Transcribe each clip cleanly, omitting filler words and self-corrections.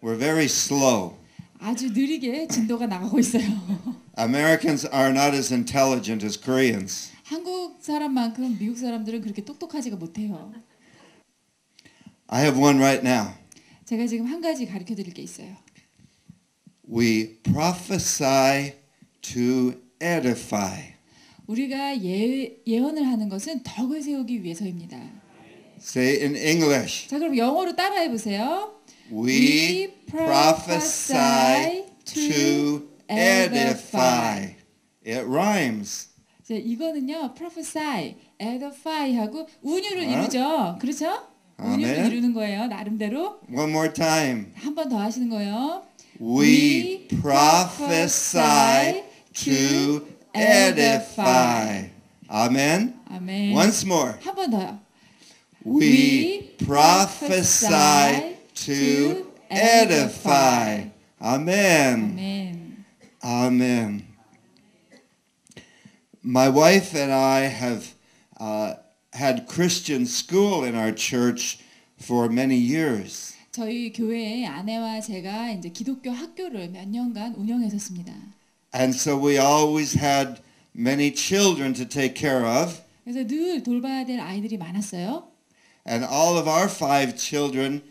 We're very slow. 아주 느리게 진도가 나가고 있어요. Americans are not as intelligent as Koreans. 한국 사람만큼 미국 사람들은 그렇게 똑똑하지가 못해요. I have one right now. 제가 지금 한 가지 가르쳐 드릴 게 있어요. We prophesy to edify. 우리가 예언을 하는 것은 덕을 세우기 위해서입니다. Say in English. 자, 그럼 영어로 따라해 보세요. We prophesy to edify. It rhymes. 자, 이거는요. prophesy, edify하고 운율을 이루죠. 그렇죠? 운율을 아멘. 이루는 거예요. 나름대로. One more time. 한 번 더 하시는 거예요. We prophesy to edify. Amen. 아멘. Once more. 한 번 더요. We prophesy to edify. Amen. 아멘. Amen. My wife and I have had Christian school in our church for many years. 저희 교회에 아내와 제가 이제 기독교 학교를 몇 년간 운영했었습니다. And so we always had many children to take care of. 그래서 늘 돌봐야 될 아이들이 많았어요. And all of our 5 children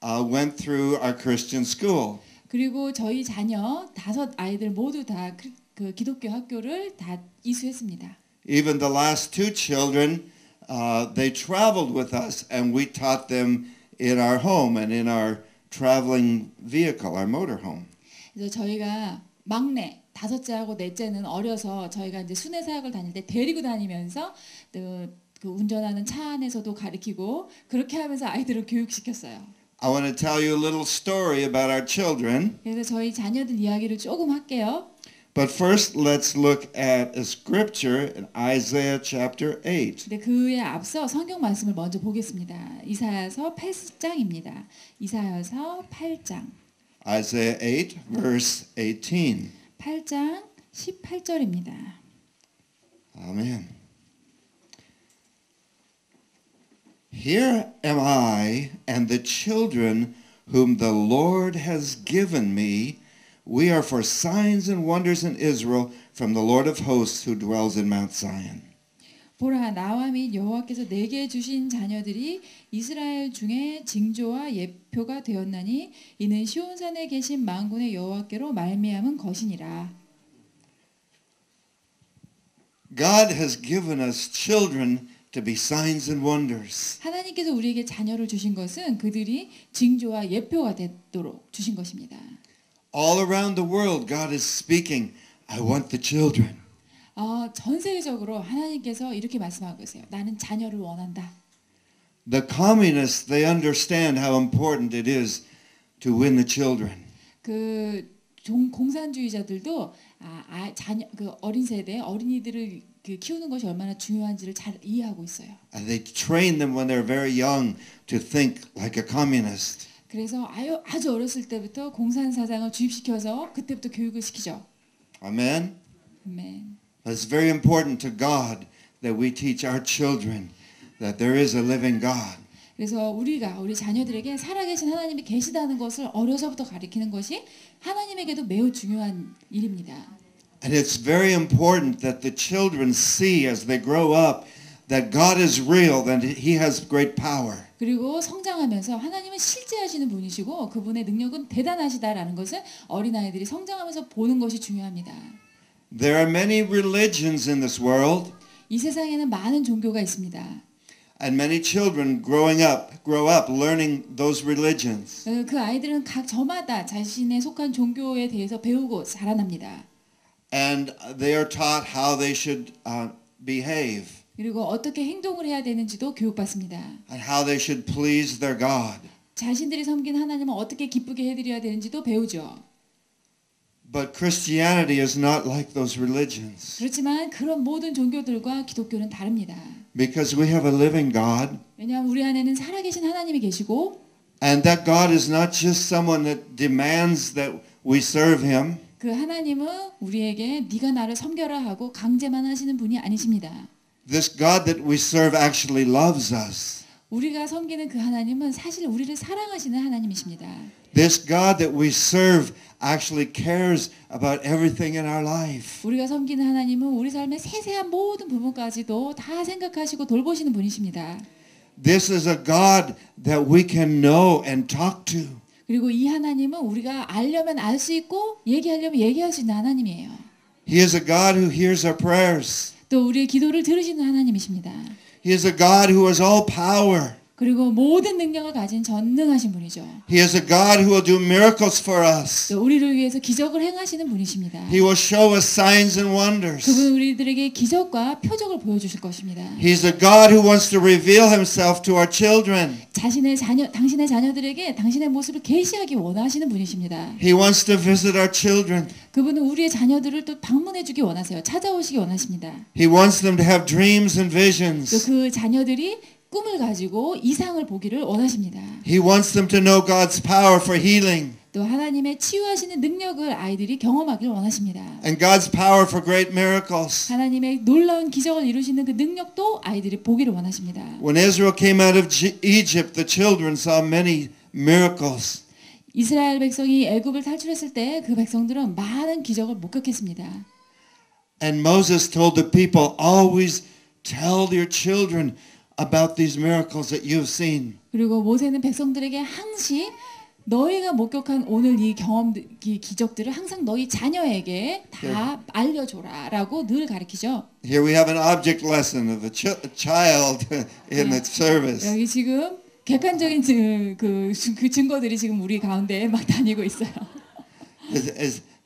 went through our Christian school. 그리고 저희 자녀 5 아이들 모두 다 그 기독교 학교를 다 이수했습니다. Even the last 2 children, they traveled with us and we taught them in our home and in our traveling vehicle, our motorhome. 그래서 저희가 막내 5째하고 넷째는 어려서 저희가 이제 순회 사역을 다닐 때 데리고 다니면서 그 운전하는 차 안에서도 가르치고 그렇게 하면서 아이들을 교육시켰어요. I want to tell you a little story about our children. 그래서 저희 자녀들 이야기를 조금 할게요. But first, let's look at a scripture in Isaiah chapter 8. 근데 그에 앞서 성경 말씀을 먼저 보겠습니다. 이사야서 8장입니다. 이사야서 8장. Isaiah 8, verse 18. 8장 18절입니다. Amen. Here am I and the children whom the Lord has given me. We are for signs and wonders in Israel from the Lord of hosts who dwells in Mount Zion. 보라 나와 및 여호와께서 내게 주신 자녀들이 이스라엘 중에 징조와 예표가 되었나니 이는 시온산에 계신 만군의 여호와께로 말미암은 것이니라. God has given us children to be signs and wonders. 하나님께서 우리에게 자녀를 주신 것은 그들이 징조와 예표가 되도록 주신 것입니다. All around the world, God is speaking, I want the children. 전 세계적으로 하나님께서 이렇게 말씀하고 계세요. 나는 자녀를 원한다. The communists, they understand how important it is to win the children. 공산주의자들도 자녀 그 어린 세대 어린이들을 키우는 것이 얼마나 중요한지를 잘 이해하고 있어요. And they train them when they're very young to think like a communist. 그래서 아주 어렸을 때부터 공산 사상을 주입시켜서 그때부터 교육을 시키죠. Amen. 아멘. It's very important to God that we teach our children that there is a living God. 그래서 우리 자녀들에게 살아계신 하나님이 계시다는 것을 어려서부터 가르치는 것이 하나님에게도 매우 중요한 일입니다. And it's very important that the children see as they grow up that God is real, that He has great power. 그리고 성장하면서 하나님은 실제 하시는 분이시고 그분의 능력은 대단하시다라는 것을 어린아이들이 성장하면서 보는 것이 중요합니다. There are many religions in this world. 이 세상에는 많은 종교가 있습니다. And many children grow up learning those religions. 그 아이들은 각 저마다 자신의 속한 종교에 대해서 배우고 자라납니다. And they are taught how they should behave. 그리고 어떻게 행동을 해야 되는지도 교육받습니다. And how they should please their God. 자신들이 섬긴 하나님을 어떻게 기쁘게 해드려야 되는지도 배우죠. But Christianity is not like those religions. 그렇지만 그런 모든 종교들과 기독교는 다릅니다. Because we have a living God. 왜냐하면 우리 안에는 살아계신 하나님이 계시고 And that God is not just someone that demands that we serve Him. 그 하나님은 우리에게 네가 나를 섬겨라 하고 강제만 하시는 분이 아니십니다. This God that we serve actually loves us. 우리가 섬기는 그 하나님은 사실 우리를 사랑하시는 하나님이십니다. This God that we serve actually cares about everything in our life. 우리가 섬기는 하나님은 우리 삶의 세세한 모든 부분까지도 다 생각하시고 돌보시는 분이십니다. This is a God that we can know and talk to. 그리고 이 하나님은 우리가 알려면 알 수 있고 얘기하려면 얘기할 수 있는 하나님이에요. He is a God who hears our prayers. 또 우리의 기도를 들으시는 하나님이십니다. He is a God who has all power. 그리고 모든 능력을 가진 전능하신 분이죠. He is a God who will do miracles for us. 또 우리를 위해서 기적을 행하시는 분이십니다. He will show us signs and wonders. 그분은 우리들에게 기적과 표적을 보여주실 것입니다. He's a God who wants to reveal himself to our children. 당신의 자녀들에게 당신의 모습을 계시하기 원하시는 분이십니다. He wants to visit our children. 그분은 우리의 자녀들을 또 방문해주기 원하세요. 찾아오시기 원하십니다. He wants them to have dreams and 또 visions. 그 자녀들이 꿈을 가지고 이상을 보기를 원하십니다. He wants them to know God's power for healing 또 하나님의 치유하시는 능력을 아이들이 경험하기를 원하십니다. and God's power for great miracles. 하나님의 놀라운 기적을 이루시는 그 능력도 아이들이 보기를 원하십니다. When Israel came out of Egypt, the children saw many miracles. 이스라엘 백성이 애굽을 탈출했을 때 그 백성들은 많은 기적을 목격했습니다. And Moses told the people, always tell your children about these miracles that you've seen. 그리고 모세는 백성들에게 항시 너희가 목격한 오늘 이 이 기적들을 항상 너희 자녀에게 다 알려줘라라고 늘 가르치죠. Here we have an object lesson of a child in the service. 여기 지금 객관적인 그 증거들이 지금 우리 가운데 막 다니고 있어요.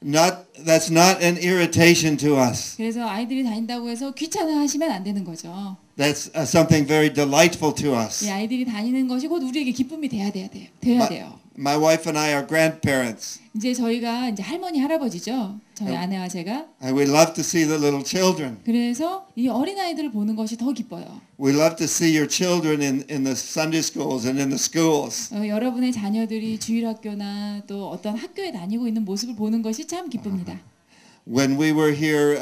That's not an irritation to us. 그래서 아이들이 다닌다고 해서 귀찮아하시면 안 되는 거죠. That's something very delightful to us. 이 아이들이 다니는 것이 곧 우리에게 기쁨이 돼야 돼요. My wife and I are grandparents. 이제 저희가 이제 할머니 할아버지죠. 저희 아내와 제가. And we love to see the little children. 그래서 이 어린 아이들을 보는 것이 더 기뻐요. We love to see your children in the Sunday schools and in the schools. 여러분의 자녀들이 주일학교나 또 어떤 학교에 다니고 있는 모습을 보는 것이 참 기쁩니다. When we were here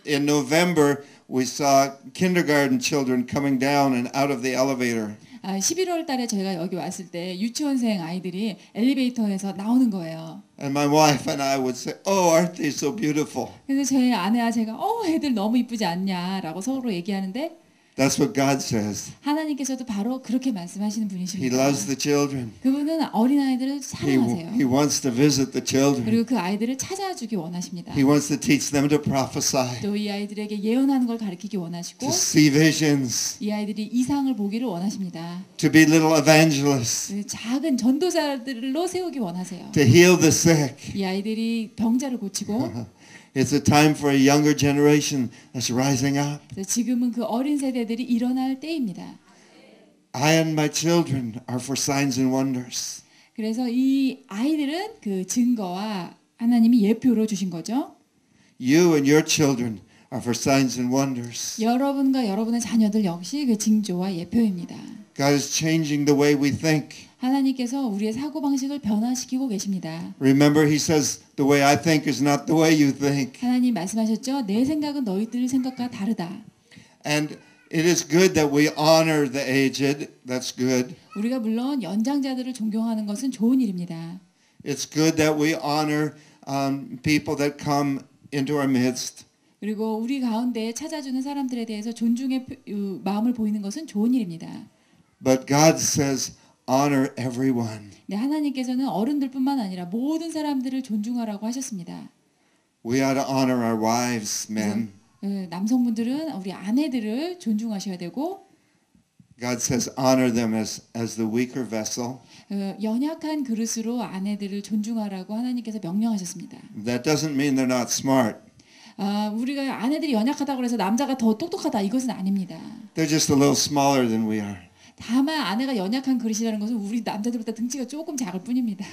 in November, we saw kindergarten children coming down and out of the elevator. 11월 달에 저희가 여기 왔을 때 유치원생 아이들이 엘리베이터에서 나오는 거예요. And my wife and I would say, "Oh, aren't they so beautiful?" 그래서 제 아내와 제가 애들 너무 이쁘지 않냐라고 서로 얘기하는데 That's what God says. 하나님께서도 바로 그렇게 말씀하시는 He 분이십니다. loves the children. 그분은 어린 아이들을 사랑하세요. He wants to visit the children. 그리고 그 아이들을 찾아주기 원하십니다. He wants to teach them to prophesy, 또 이 아이들에게 예언하는 걸 가르치기 원하시고 to see visions, 이 아이들이 이상을 보기를 원하십니다. to be little evangelists, 작은 전도자들로 세우기 원하세요. to heal the sick. 이 아이들이 병자를 고치고 It's a time for a younger generation that's rising up. 지금은 그 어린 세대들이 일어날 때입니다. I and my children are for signs and wonders. 그래서 이 아이들은 그 증거와 하나님이 예표로 주신 거죠. You and your children are for signs and wonders. 여러분과 여러분의 자녀들 역시 그 징조와 예표입니다. God is changing the way we think. 하나님께서 우리의 사고 방식을 변화시키고 계십니다. Remember, He says, "The way I think is not the way you think." 하나님 말씀하셨죠. 내 생각은 너희들 생각과 다르다. And it is good that we honor the aged. That's good. 우리가 물론 연장자들을 존경하는 것은 좋은 일입니다. It's good that we honor people that come into our midst. 그리고 우리 가운데 찾아주는 사람들에 대해서 존중의 마음을 보이는 것은 좋은 일입니다. But God says, honor everyone. 네, 하나님께서는 어른들뿐만 아니라 모든 사람들을 존중하라고 하셨습니다. We ought to honor our wives, men. 남성분들은 우리 아내들을 존중하셔야 되고 God says, honor them as the weaker vessel. 연약한 그릇으로 아내들을 존중하라고 하나님께서 명령하셨습니다. That doesn't mean they're not smart. 우리가 아내들이 연약하다고 해서 남자가 더 똑똑하다 이것은 아닙니다. They're just a little smaller than we are. 다만 아내가 연약한 그릇이라는 것은 우리 남자들보다 등치가 조금 작을 뿐입니다.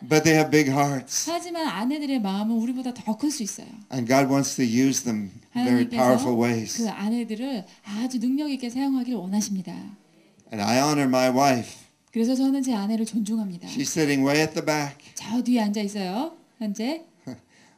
But they have big hearts. 하지만 아내들의 마음은 우리보다 더 클 수 있어요. And God wants to use them in very powerful 하나님께서 ways. 그 아내들을 아주 능력 있게 사용하기를 원하십니다. And I honor my wife. 그래서 저는 제 아내를 존중합니다. She's sitting way at the back. 저 뒤에 앉아 있어요. 현재.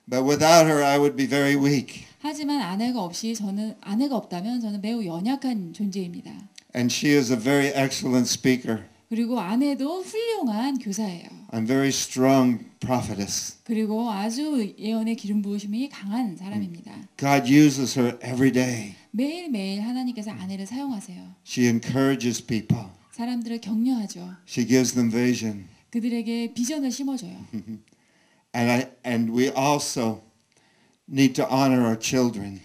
But without her, I would be very weak. 하지만 아내가 없다면 저는 매우 연약한 존재입니다. And she is a very excellent speaker. 그리고 아내도 훌륭한 교사예요. I'm very strong prophetess. 그리고 아주 예언의 기름 부으심이 강한 사람입니다. God uses her every day. 매일매일 하나님께서 아내를 사용하세요. She encourages people. 사람들을 격려하죠. She gives them vision. 그들에게 비전을 심어줘요. And we also need to honor our children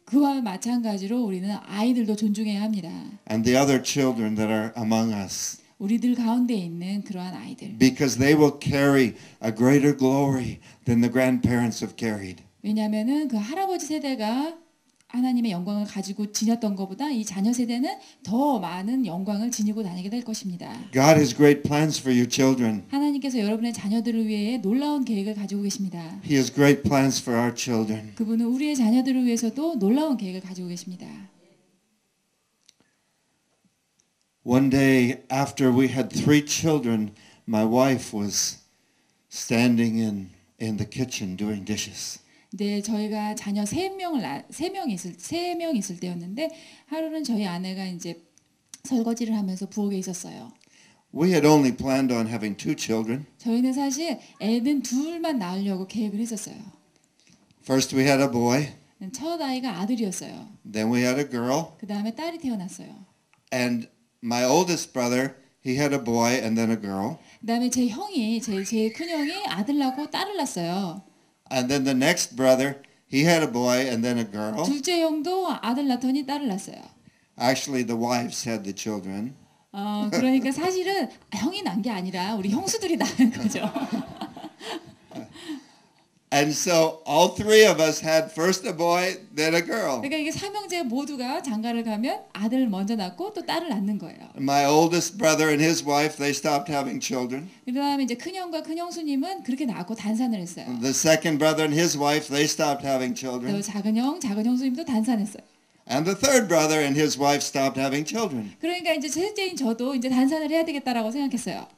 그와 마찬가지로 우리는 아이들도 존중해야 합니다. and the other children that are among us 우리들 가운데 있는 그러한 아이들. because they will carry a greater glory than the grandparents have carried. 왜냐하면은 그 할아버지 세대가 하나님의 영광을 가지고 지녔던 것보다 이 자녀 세대는 더 많은 영광을 지니고 다니게 될 것입니다. God has great plans for your children. 하나님께서 여러분의 자녀들을 위해 놀라운 계획을 가지고 계십니다. He has great plans for our children. 그분은 우리의 자녀들을 위해서도 놀라운 계획을 가지고 계십니다. One day after we had 3 children, my wife was standing in the kitchen doing dishes. 네, 저희가 자녀 3명 있을 때였는데 하루는 저희 아내가 이제 설거지를 하면서 부엌에 있었어요. We had only planned on having 2 children. 저희는 사실 애는 둘만 낳으려고 계획을 했었어요. First we had a boy, 첫 아이가 아들이었어요. then we had a girl, 그 다음에 딸이 태어났어요. and my oldest brother, he had a boy and then a girl. 그 다음에 제 형이, 제일 큰 형이 아들 낳고 딸을 낳았어요. And then the next brother, he had a boy and then a girl. 둘째 형도 아들 낳더니 딸을 낳았어요. Actually, the wives had the children. 그러니까 사실은 형이 낳은 게 아니라 우리 형수들이 낳은 거죠. And so all 3 of us had first a boy, then a girl. 그러니까 이게 삼형제 모두가 장가를 가면 아들을 먼저 낳고 또 딸을 낳는 거예요. My oldest brother and his wife, they stopped having children. 그다음에 이제 큰형과 큰형수님은 그렇게 낳고 단산을 했어요. The second brother and his wife, they stopped having 또 children. 작은 형수님도 단산했어요. And the third brother and his wife stopped having children. 그러니까 이제 셋째인 저도 이제 단산을 해야 되겠다라고 생각했어요.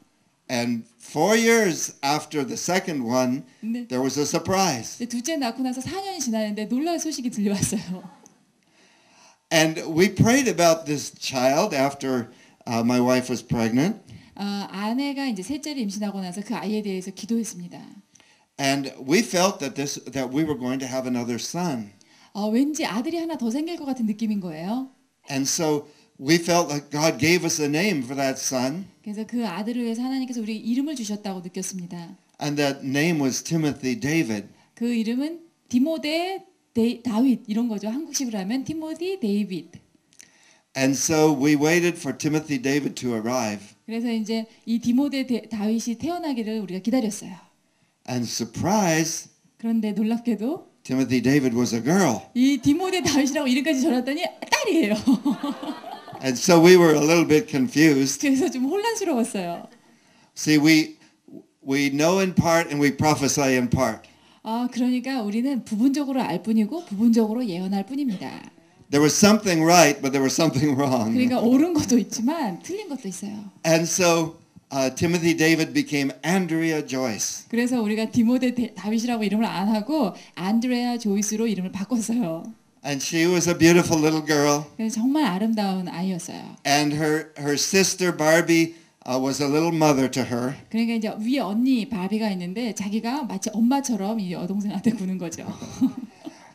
And 4 years after the second one, 근데 there was a surprise. 둘째 낳고 나서 4년이 지났는데 놀랄 소식이 들려왔어요. And we prayed about this child after my wife was pregnant. 아내가 이제 셋째를 임신하고 나서 그 아이에 대해서 기도했습니다. And we felt that we were going to have another son. 왠지 아들이 하나 더 생길 것 같은 느낌인 거예요. And so we felt like God gave us a name for that son. 그래서 그 아들을 위해서 하나님께서 우리에게 이름을 주셨다고 느꼈습니다. And that name was Timothy David. 그 이름은 디모데 다윗 이런 거죠. 한국식으로 하면 티모디 데이빗. And so we waited for Timothy David to arrive. 그래서 이제 이 디모데 다윗이 태어나기를 우리가 기다렸어요. And surprise, 그런데 놀랍게도 Timothy David was a girl. 이 디모데 다윗이라고 이름까지 적었더니 딸이에요. And so we were a little bit confused. 그래서 좀 혼란스러웠어요. See, we know in part and we prophesy in part. 그러니까 우리는 부분적으로 알 뿐이고 부분적으로 예언할 뿐입니다. There was something right, but there was something wrong. 그러니까 옳은 것도 있지만 틀린 것도 있어요. And so Timothy David became Andrea Joyce. 그래서 우리가 디모데 다윗이라고 이름을 안 하고 안드레아 조이스로 이름을 바꿨어요. And she was a beautiful little girl. 그래서 정말 아름다운 아이였어요. And her sister Barbie was a little mother to her. 그러니까 이제 위에 언니 바비가 있는데 자기가 마치 엄마처럼 이 여동생한테 구는 거죠.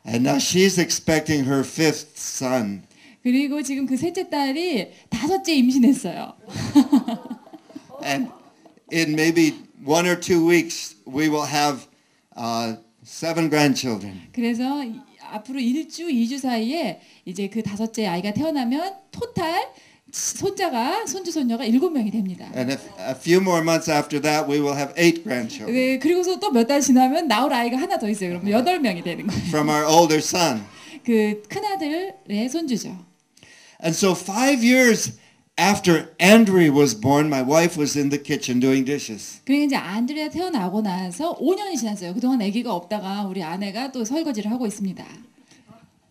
And now she's expecting her 5th son. 그리고 지금 그 셋째 딸이 5째 임신했어요. And in maybe 1 or 2 weeks we will have 7 grandchildren. 그래서 앞으로 1주, 2주 사이에 이제 그 5째 아이가 태어나면 토탈 손자가 손주 손녀가 7명이 됩니다. And a few more months after that, we will have 8 grandchildren. 네, 그리고서 또 몇 달 지나면 나올 아이가 하나 더 있어요. 그러면 8명이 되는 거예요. From our older son. 그 큰아들의 손주죠. And so 5 years after Andrea was born, my wife was in the kitchen doing dishes. 그러니까 이제 안드레아 태어나고 나서 5년이 지났어요. 그동안 아기가 없다가 우리 아내가 또 설거지를 하고 있습니다.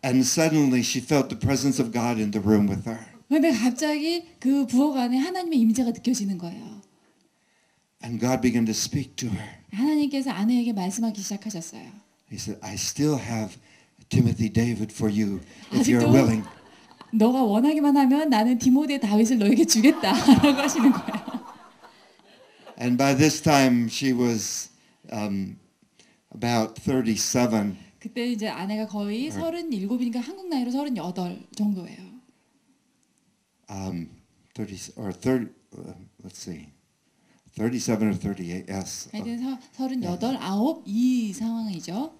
And suddenly she felt the presence of God in the room with her. 그런데 갑자기 그 부엌 안에 하나님의 임재가 느껴지는 거예요. And God began to speak to her. 하나님께서 아내에게 말씀하기 시작하셨어요. He said, I still have Timothy David for you if you're 아직도 willing. 너가 원하기만 하면 나는 디모데 다윗을 너에게 주겠다라고 하시는 거예요. And by this time she was about 37. 그때 이제 아내가 거의 37인가 한국 나이로 38 정도예요. 30 or 30 let's see. 37 or 38. Yes. 하여튼 38, 9 이 상황이죠.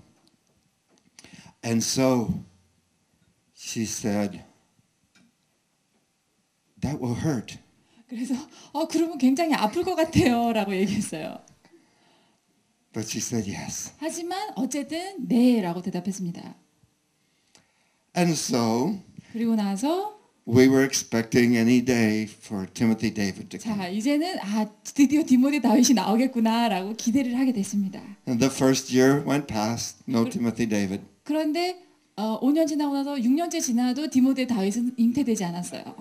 And so she said, that will hurt. 그래서 그러면 굉장히 아플 것 같아요라고 얘기했어요. But she said yes. 하지만 어쨌든 네라고 대답했습니다. And so 그리고 나서 we were expecting any day for Timothy David to come. 자 이제는 드디어 디모데 다윗이 나오겠구나라고 기대를 하게 됐습니다. And the first year went past, no Timothy David. 그런데 5년 지나고 나서 6년째 지나도 디모데 다윗은 잉태되지 않았어요.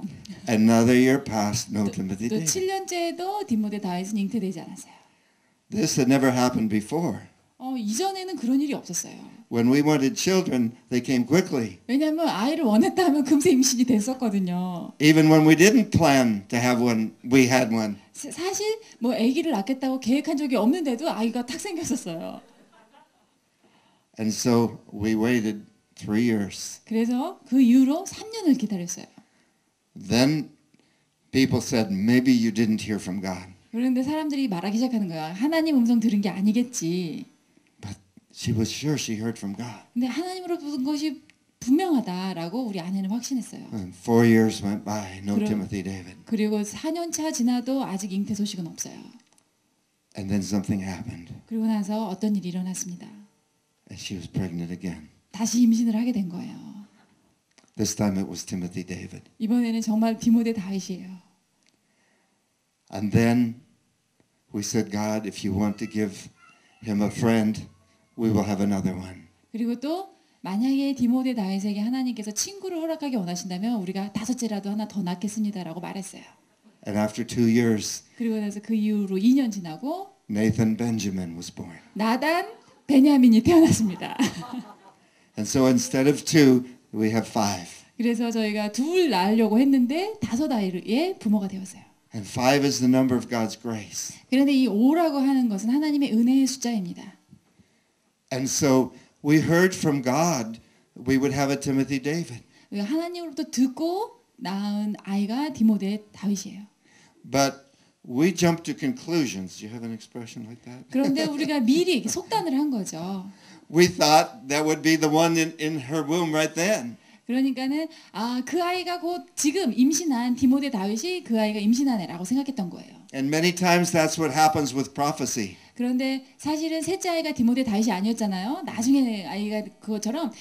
Another year passed, no Timothy 또 David. 7년째도 디모데 다윗은 잉태되지 않았어요. This had never happened before. 이전에는 그런 일이 없었어요. When we wanted children, they came quickly. 왜냐하면 아이를 원했다 하면 금세 임신이 됐었거든요. Even when we didn't plan to have one, we had one. 사실 뭐 아기를 낳겠다고 계획한 적이 없는데도 아이가 탁 생겼었어요. And so we waited 3 years. 그래서 그 이후로 3년을 기다렸어요. Then people said, maybe you didn't hear from God. 그런데 사람들이 말하기 시작하는 거야. 하나님 음성 들은 게 아니겠지. But she was sure she heard from God. 근데 하나님으로 부른 것이 분명하다라고 우리 아내는 확신했어요. And 4 years went by, no 그럼- Timothy David. 그리고 4년 차 지나도 아직 잉태 소식은 없어요. And then something happened. 그리고 나서 어떤 일이 일어났습니다. And she was pregnant again. 다시 임신을 하게 된 거예요. This time it was Timothy David. 이번에는 정말 디모데 다윗이에요. And then we said, God, if you want to give him a friend, we will have another one. 그리고 또 만약에 디모데 다윗에게 하나님께서 친구를 허락하기 원하신다면 우리가 5째라도 하나 더 낳겠습니다라고 말했어요. And after 2 years, 그리고 나서 그 이후로 2년 지나고 Nathan Benjamin was born. 나단 베냐민이 태어났습니다. And so instead of 2, we have 5. 그래서 저희가 둘 낳으려고 했는데 5 아이의 부모가 되었어요. And 5 is the number of God's grace. 그런데 이 5라고 하는 것은 하나님의 은혜의 숫자입니다. And so we heard from God we would have a Timothy David. 하나님으로부터 듣고 낳은 아이가 디모데 다윗이에요. But we jumped to conclusions. Do you have an expression like that? 그런데 우리가 미리 속단을 한 거죠. We thought that would be the one in her womb right then. 그러니까는 그 아이가 곧 지금 임신한 디모데 다윗이 그 아이가 임신한 애라고 생각했던 거예요. And many times that's what happens with prophecy. 그런데 사실은 셋째 아이가 디모데 다윗이 아니었잖아요. 나중에 아이가 그것처럼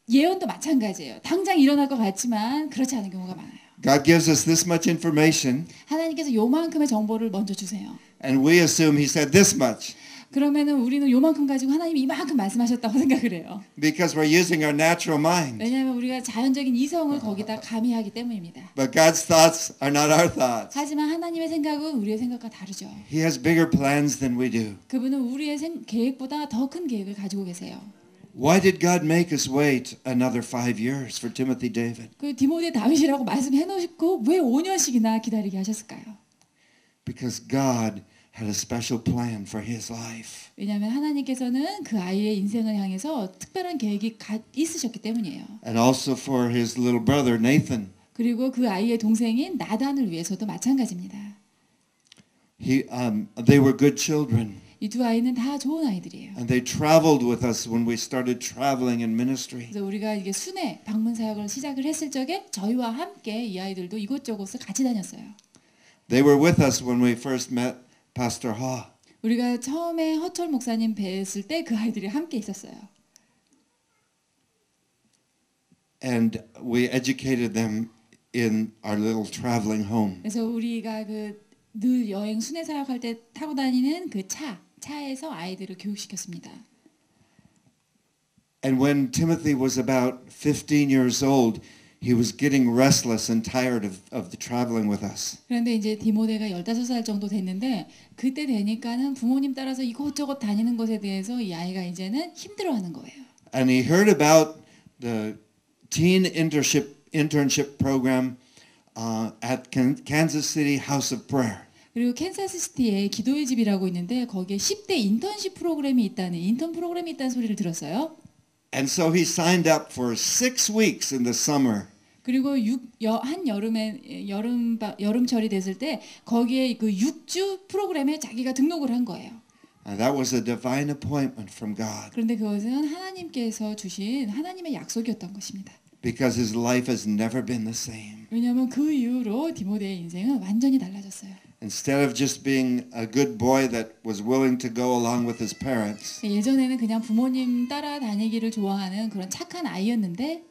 예언도 마찬가지예요. 당장 일어날 것 같지만 그렇지 않은 경우가 많아요. God gives us this much information, 하나님께서 요만큼의 정보를 먼저 주세요. and we assume He said this much 그러면은 우리는 요만큼 가지고 하나님이 이만큼 말씀하셨다고 생각을 해요. because we're using our natural mind. 왜냐하면 우리가 자연적인 이성을 거기다 가미하기 때문입니다. But God's thoughts are not our thoughts. 하지만 하나님의 생각은 우리의 생각과 다르죠. He has bigger plans than we do. 그분은 우리의 계획보다 더 큰 계획을 가지고 계세요. Why did God make us wait another 5 years for Timothy David? 그 디모데 다윗이라고 말씀해 놓으시고 왜 5년씩이나 기다리게 하셨을까요? Because God had a special plan for his life. 왜냐하면 하나님께서는 그 아이의 인생을 향해서 특별한 계획이 있으셨기 때문이에요. And also for his little brother Nathan. 그리고 그 아이의 동생인 나단을 위해서도 마찬가지입니다. They were good children. 이 두 아이는 다 좋은 아이들이에요. And they traveled with us when we started traveling in ministry. 그래서 우리가 이게 순회 방문 사역을 시작을 했을 적에 저희와 함께 이 아이들도 이곳저곳을 같이 다녔어요. They were with us when we first met Pastor Ha. 우리가 처음에 허철 목사님 뵀을 때 그 아이들이 함께 있었어요. And we educated them in our little traveling home. 그래서 우리가 늘 여행 순회 사역할 때 타고 다니는 그 차에서 아이들을 교육시켰습니다. And when Timothy was about 15 years old, he was getting restless and tired of the traveling with us. 그런데 이제 디모데가 15살 정도 됐는데 그때 되니까는 부모님 따라서 이곳저곳 다니는 것에 대해서 이 아이가 이제는 힘들어하는 거예요. And he heard about the teen internship program at Kansas City House of Prayer. 그리고 캔사스시티에 기도의 집이라고 있는데 거기에 10대 인턴십 프로그램이 있다는 인턴 프로그램이 있다는 소리를 들었어요. And so he signed up for 6 weeks in the summer. 그리고 한 여름에 여름철이 됐을 때 거기에 그 6주 프로그램에 자기가 등록을 한 거예요. And that was a divine appointment from God 그런데 그것은 하나님께서 주신 하나님의 약속이었던 것입니다. because his life has never been the same. 왜냐하면 그 이후로 디모데의 인생은 완전히 달라졌어요. Instead of just being a good boy that was willing to go along with his parents, 예전에는 그냥 부모님 따라다니기를 좋아하는 그런 착한 아이였는데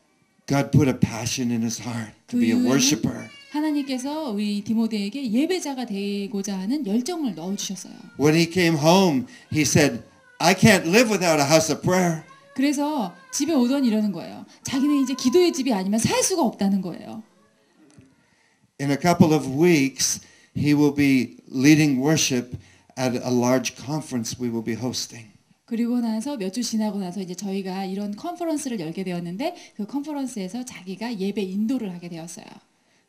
God put a passion in his heart to 그 be a 이후에는 worshiper. 하나님께서 우리 디모데에게 예배자가 되고자 하는 열정을 넣어주셨어요. When he came home, he said, I can't live without a house of prayer. 그래서 집에 오더니 이러는 거예요. 자기는 이제 기도의 집이 아니면 살 수가 없다는 거예요. In a couple of weeks, he will be leading worship at a large conference we will be hosting. 그리고 나서 몇 주 지나고 나서 이제 저희가 이런 컨퍼런스를 열게 되었는데 그 컨퍼런스에서 자기가 예배 인도를 하게 되었어요.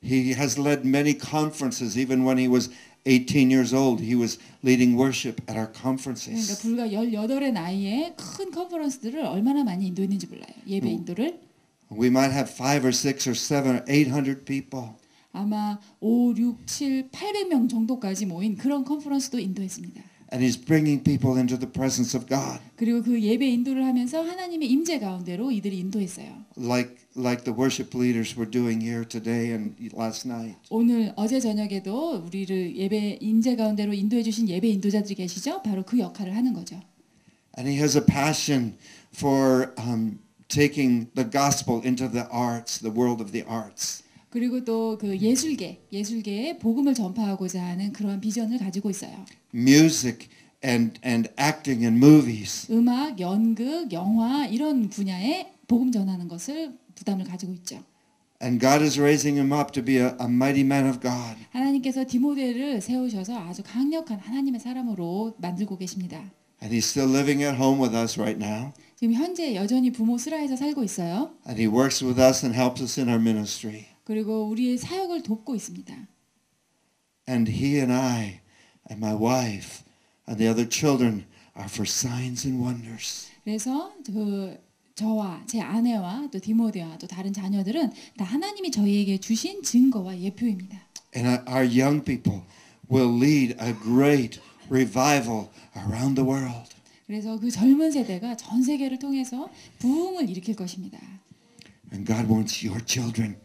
He has led many conferences. Even when he was 18 years old, he was leading worship at our 그러니까 conferences. 불과 18의 나이에 큰 컨퍼런스들을 얼마나 많이 인도했는지 몰라요. 예배 인도를. We might have 5 or 6 or 7 or 800 people. 아마 5, 6, 7, 800명 정도까지 모인 그런 컨퍼런스도 인도했습니다. And he's bringing people into the presence of God. 그리고 그 예배 인도를 하면서 하나님의 임재 가운데로 이들이 인도했어요. Like the worship leaders were doing here today and last night. 오늘 어제 저녁에도 우리를 예배 임재 가운데로 인도해 주신 예배 인도자들이 계시죠? 바로 그 역할을 하는 거죠. And he has a passion for taking the gospel into the arts, the world of the arts. 그리고 또 그 예술계에 복음을 전파하고자 하는 그러한 비전을 가지고 있어요. Music and acting and movies. 음악, 연극, 영화 이런 분야에 복음 전하는 것을 부담을 가지고 있죠. And God is raising him up to be a mighty man of God. 하나님께서 디모데를 세우셔서 아주 강력한 하나님의 사람으로 만들고 계십니다. And he's still living at home with us right now. 지금 현재 여전히 부모 슬하에서 살고 있어요. And he works with us and helps us in our ministry. 그리고 우리의 사역을 돕고 있습니다. And he and I and my wife and the other children are for signs and wonders. 그래서 저와 제 아내와 또 디모데와 또 다른 자녀들은 다 하나님이 저희에게 주신 증거와 예표입니다. And our young people will lead a great revival around the world. 그래서 그 젊은 세대가 전 세계를 통해서 부흥을 일으킬 것입니다. And God wants your children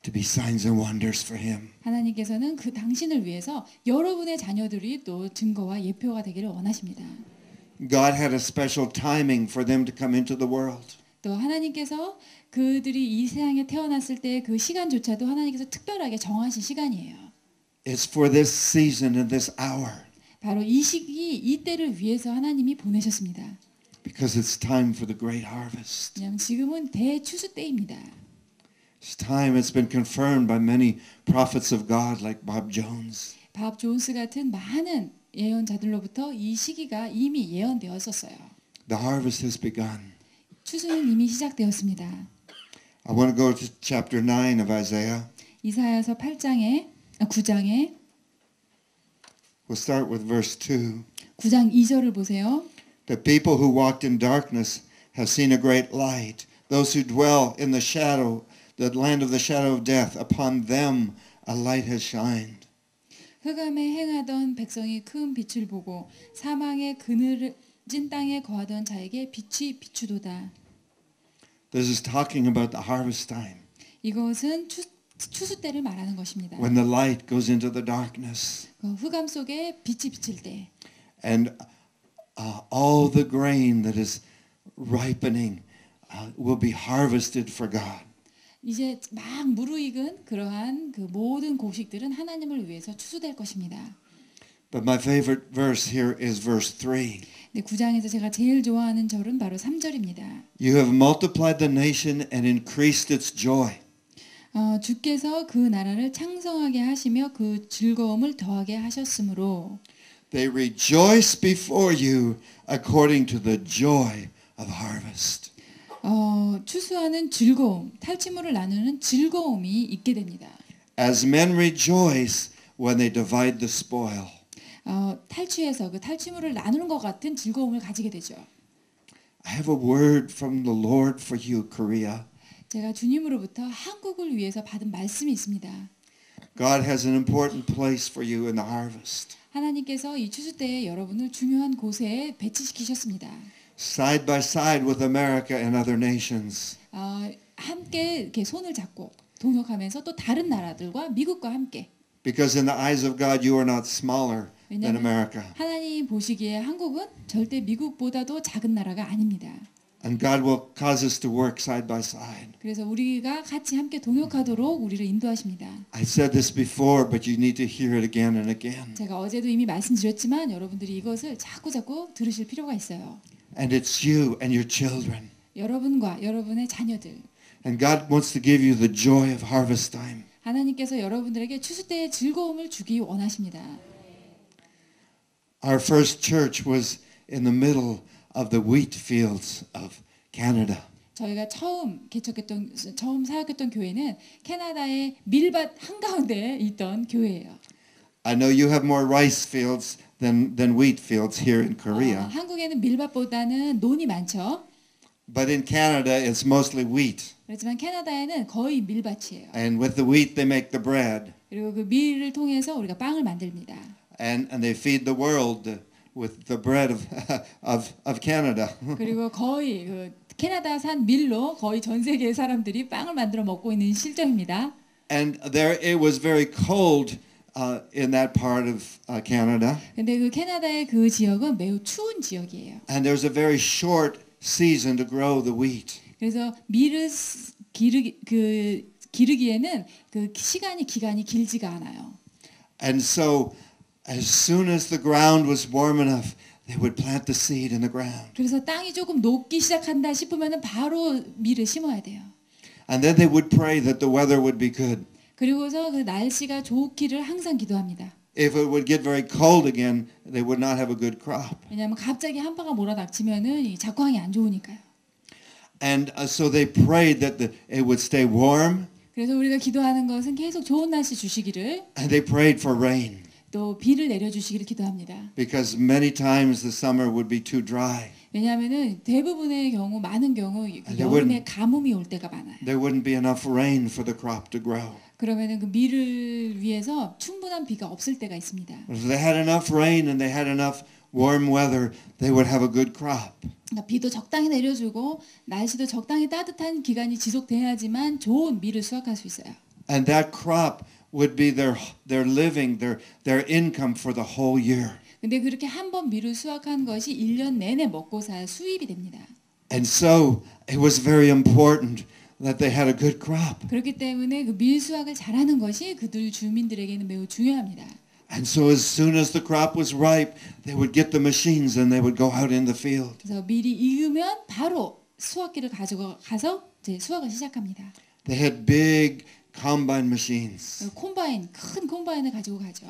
to be signs and wonders for him. 하나님께서는 그 당신을 위해서 여러분의 자녀들이 또 증거와 예표가 되기를 원하십니다. God had a special timing for them to come into the world. 또 하나님께서 그들이 이 세상에 태어났을 때 그 시간조차도 하나님께서 특별하게 정하신 시간이에요. It's for this season and this hour. 바로 이 시기, 이 때를 위해서 하나님이 보내셨습니다. Because it's time for the great harvest. 왜냐하면 지금은 대추수 때입니다. It's time. It's been confirmed by many prophets of God like Bob Jones. 밥 존스 같은 많은 예언자들로부터 이 시기가 이미 예언되었었어요. The harvest has begun. 추수는 이미 시작되었습니다. I want to go to chapter 9 of Isaiah. 이사야서 9장에 We'll start with verse 2. 9장 2절을 보세요. The people who walked in darkness have seen a great light. Those who dwell in the shadow, the land of the shadow of death, upon them a light has shined. 흑암에 행하던 백성이 큰 빛을 보고 사망의 그늘진 땅에 거하던 자에게 빛이 비추도다. This is talking about the harvest time. 이것은 추수 때를 말하는 것입니다. When the light goes into the darkness. 그 흑암 속에 빛이 비칠 때. And all the grain that is ripening will be harvested for God. 이제 막 무르익은 그러한 그 모든 곡식들은 하나님을 위해서 추수될 것입니다. But my favorite verse here is verse 3. 네, 9장에서 제가 제일 좋아하는 절은 바로 3절입니다. You have multiplied the nation and increased its joy. 주께서 그 나라를 창성하게 하시며 그 즐거움을 더하게 하셨으므로 They rejoice before you according to the joy of harvest. 추수하는 즐거움, 탈취물을 나누는 즐거움이 있게 됩니다. As men rejoice when they divide the spoil. 탈취해서 그 탈취물을 나누는 것 같은 즐거움을 가지게 되죠. I have a word from the Lord for you, Korea. 제가 주님으로부터 한국을 위해서 받은 말씀이 있습니다. God has an important place for you in the harvest. 하나님께서 이 추수 때에 여러분을 중요한 곳에 배치시키셨습니다. Side by side with America and other nations. 함께 이렇게 손을 잡고 동역하면서 또 다른 나라들과 미국과 함께. Because in the eyes of God, you are not smaller than America. 하나님 보시기에 한국은 절대 미국보다도 작은 나라가 아닙니다. And God will cause us to work side by side. 그래서 우리가 같이 함께 동역하도록 우리를 인도하십니다. I said this before, but you need to hear it again and again. 제가 어제도 이미 말씀드렸지만 여러분들이 이것을 자꾸 들으실 필요가 있어요. And it's you and your children. 여러분과 여러분의 자녀들. And God wants to give you the joy of harvest time. 하나님께서 여러분들에게 추수 때의 즐거움을 주기 원하십니다. Our first church was in the middle of the wheat fields of Canada. 저희가 처음 사역했던 교회는 캐나다의 밀밭 한가운데에 있던 교회예요. I know you have more rice fields than wheat fields here in Korea. 한국에는 밀밭보다는 논이 많죠. But in Canada, it's mostly wheat. 그렇지만 캐나다에는 거의 밀밭이에요. And with the wheat, they make the bread. 그리고 그 밀을 통해서 우리가 빵을 만듭니다. And they feed the world with the bread of Canada. 그리고 거의 그 캐나다산 밀로 거의 전 세계의 사람들이 빵을 만들어 먹고 있는 실정입니다. And there, it was very cold in that part of Canada. 근데 그 캐나다의 그 지역은 매우 추운 지역이에요. And there's a very short season to grow the wheat. 그래서 밀을 기르기에는 그 기간이 길지가 않아요. And so as soon as the ground was warm enough, they would plant the seed in the ground. 그래서 땅이 조금 녹기 시작한다 싶으면은 바로 밀을 심어야 돼요. And then they would pray that the weather would be good. 그리고서 그 날씨가 좋기를 항상 기도합니다. If it would get very cold again, they would not have a good crop. 왜냐하면 갑자기 한파가 몰아닥치면은 이 작황이 안 좋으니까요. And so they prayed that it would stay warm. 그래서 우리가 기도하는 것은 계속 좋은 날씨 주시기를 And they prayed for rain. 또 비를 내려주시기를 기도합니다. Because many times the summer would be too dry. 왜냐하면은 대부분의 경우 많은 경우 여름에 가뭄이 올 때가 많아요. There wouldn't be enough rain for the crop to grow. 그러면은 그 밀을 위해서 충분한 비가 없을 때가 있습니다. If they had enough rain and they had enough warm weather, they would have a good crop. 그러니까 비도 적당히 내려주고 날씨도 적당히 따뜻한 기간이 지속돼야지만 좋은 밀을 수확할 수 있어요. And that crop would be their living, their income for the whole year. 근데 그렇게 한 번 밀을 수확한 것이 1년 내내 먹고 살 수입이 됩니다. And so it was very important that they had a good crop. 그렇기 때문에 그 밀 수확을 잘하는 것이 그들 주민들에게는 매우 중요합니다. And so as soon as the crop was ripe, they would get the machines and they would go out in the field. 그래서 밀이 익으면 바로 수확기를 가지고 가서 이제 수확을 시작합니다. They had big combine machines. 큰 콤바인을 가지고 가죠.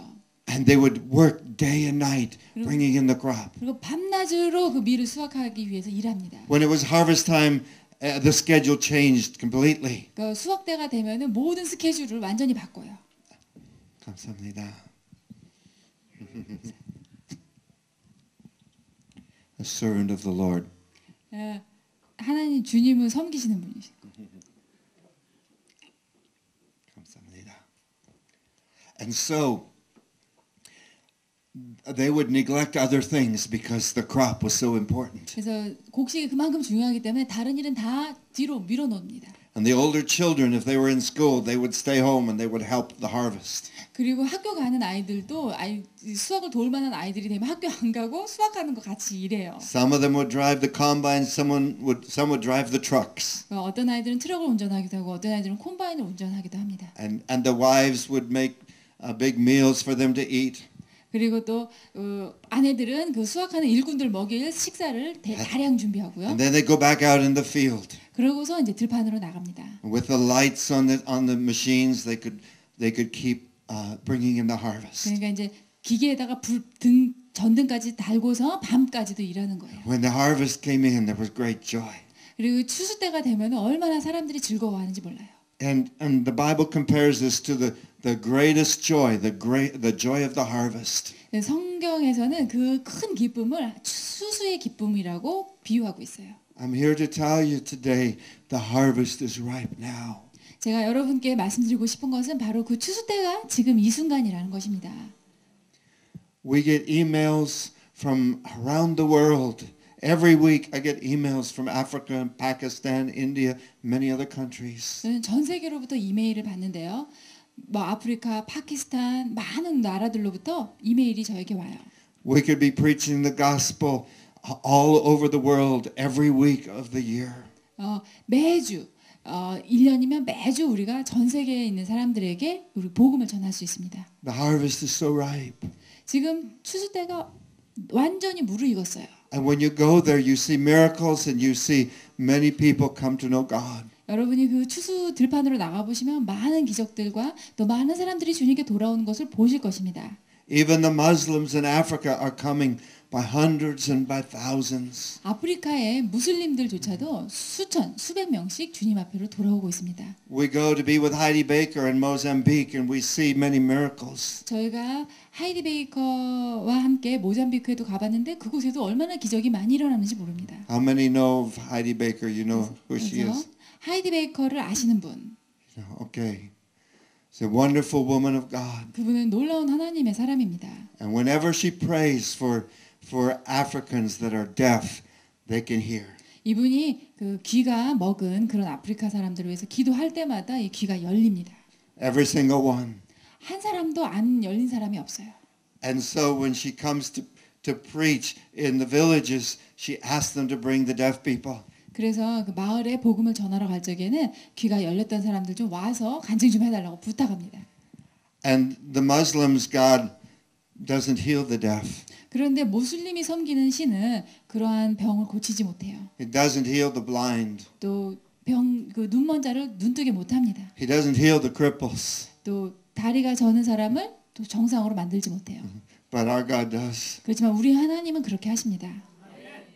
And they would work day and night bringing in the crop. 그리고 밤낮으로 그 밀을 수확하기 위해서 일합니다. When it was harvest time, the schedule changed completely. 그러니까 수확 때가 되면은 모든 스케줄을 완전히 바꿔요. 감사합니다. A servant of the Lord. 하나님 주님을 섬기시는 분이시고. 감사합니다. And so they would neglect other things because the crop was so important. 그래서 곡식이 그만큼 중요하기 때문에 다른 일은 다 뒤로 밀어놓습니다. And the older children, if they were in school, they would stay home and they would help the harvest. 그리고 학교 가는 아이들도 수학을 도울 만한 아이들이 되면 학교 안 가고 수학하는 거 같이 일해요. Some of them would drive the combine, some would drive the trucks. 어떤 아이들은 트럭을 운전하기도 하고 어떤 아이들은 콤바인을 운전하기도 합니다. And the wives would make big meals for them to eat. 그리고 또 아내들은 그 수확하는 일꾼들 먹일 식사를 대량 준비하고요. And then they go back out in the field. 그러고서 이제 들판으로 나갑니다. With the lights on the machines, they could keep bringing in the harvest. 그러니까 이제 기계에다가 전등까지 달고서 밤까지도 일하는 거예요. When the harvest came in, there was great joy. 그리고 추수 때가 되면 얼마나 사람들이 즐거워하는지 몰라요. And the Bible compares this to the greatest joy, the joy of the harvest. 성경에서는 그 큰 기쁨을 추수의 기쁨이라고 비유하고 있어요. I'm here to tell you today the harvest is ripe now. 제가 여러분께 말씀드리고 싶은 것은 바로 그 추수 때가 지금 이 순간이라는 것입니다. We get emails from around the world. Every week I get emails from Africa, Pakistan, India, many other countries. 저는 전 세계로부터 이메일을 받는데요. 뭐 아프리카, 파키스탄 많은 나라들로부터 이메일이 저에게 와요. We could be preaching the gospel all over the world every week of the year. 매주 1년이면 매주 우리가 전 세계에 있는 사람들에게 우리 복음을 전할 수 있습니다. The harvest is so ripe. 지금 추수 때가 완전히 무르익었어요. And when you go there, you see miracles and you see many people come to know God. 여러분이 그 추수 들판으로 나가 보시면 많은 기적들과 또 많은 사람들이 주님께 돌아오는 것을 보실 것입니다. Even the Muslims in Africa are coming by hundreds and by thousands. 아프리카의 무슬림들조차도 수천, 수백 명씩 주님 앞으로 돌아오고 있습니다. We go to be with Heidi Baker in Mozambique and we see many miracles. 저희가 하이디 베이커와 함께 모잠비크에도 가봤는데 그곳에도 얼마나 기적이 많이 일어나는지 모릅니다. How many know of Heidi Baker? You know who she is? 하이디 베이커를 아시는 분. Okay. She's a wonderful woman of God. 그분은 놀라운 하나님의 사람입니다. And whenever she prays for Africans that are deaf, they can hear. 이분이 그 귀가 먹은 그런 아프리카 사람들을 위해서 기도할 때마다 이 귀가 열립니다. Every single one. 한 사람도 안 열린 사람이 없어요. And so when she comes to preach in the villages, she asks them to bring the deaf people. 그래서 그 마을에 복음을 전하러 갈 적에는 귀가 열렸던 사람들 좀 와서 간증 좀 해달라고 부탁합니다. And the Muslims, God doesn't heal the deaf. 그런데 모슬림이 섬기는 신은 그러한 병을 고치지 못해요. He doesn't heal the blind. 또 그 눈먼 자를 눈뜨게 못합니다. He doesn't heal the cripples. 또 다리가 저는 사람을 또 정상으로 만들지 못해요. But our God does. 그렇지만 우리 하나님은 그렇게 하십니다.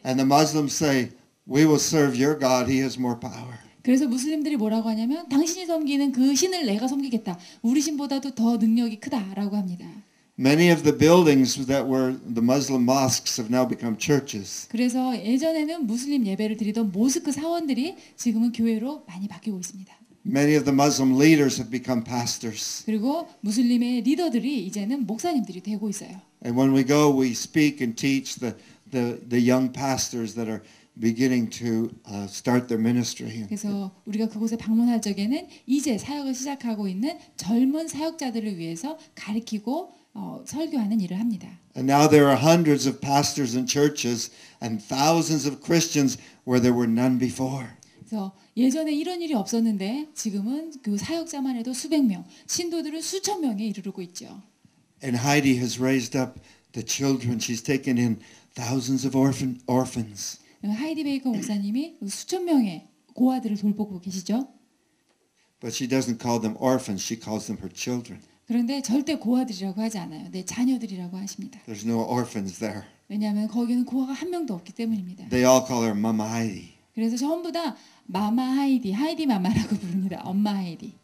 And the Muslims say, we will serve your God. He has more power. 그래서 무슬림들이 뭐라고 하냐면 당신이 섬기는 그 신을 내가 섬기겠다. 우리 신보다도 더 능력이 크다라고 합니다. Many of the buildings that were the Muslim mosques have now become churches. 그래서 예전에는 무슬림 예배를 드리던 모스크 사원들이 지금은 교회로 많이 바뀌고 있습니다. Many of the Muslim leaders have become pastors. 그리고 무슬림의 리더들이 이제는 목사님들이 되고 있어요. And when we go, we speak and teach the young pastors that are beginning to start their ministry. 그래서 우리가 그곳에 방문할 적에는 이제 사역을 시작하고 있는 젊은 사역자들을 위해서 가르치고 설교하는 일을 합니다. And now there are hundreds of pastors and churches and thousands of Christians where there were none before. 그래서 예전에 이런 일이 없었는데 지금은 그 사역자만 해도 수백 명, 신도들은 수천 명에 이르르고 있죠. And Heidi has raised up the children. She's taken in thousands of orphans. 하이디 베이커 목사님이 수천 명의 고아들을 돌보고 계시죠. But she doesn't call them orphans. She calls them her children. 그런데 절대 고아들이라고 하지 않아요. 내 자녀들이라고 하십니다. There's no orphans there. 왜냐하면 거기는 고아가 한 명도 없기 때문입니다. They all call her Mama Heidi. 그래서 전부 다 마마 하이디, 하이디 마마라고 부릅니다. 엄마 하이디.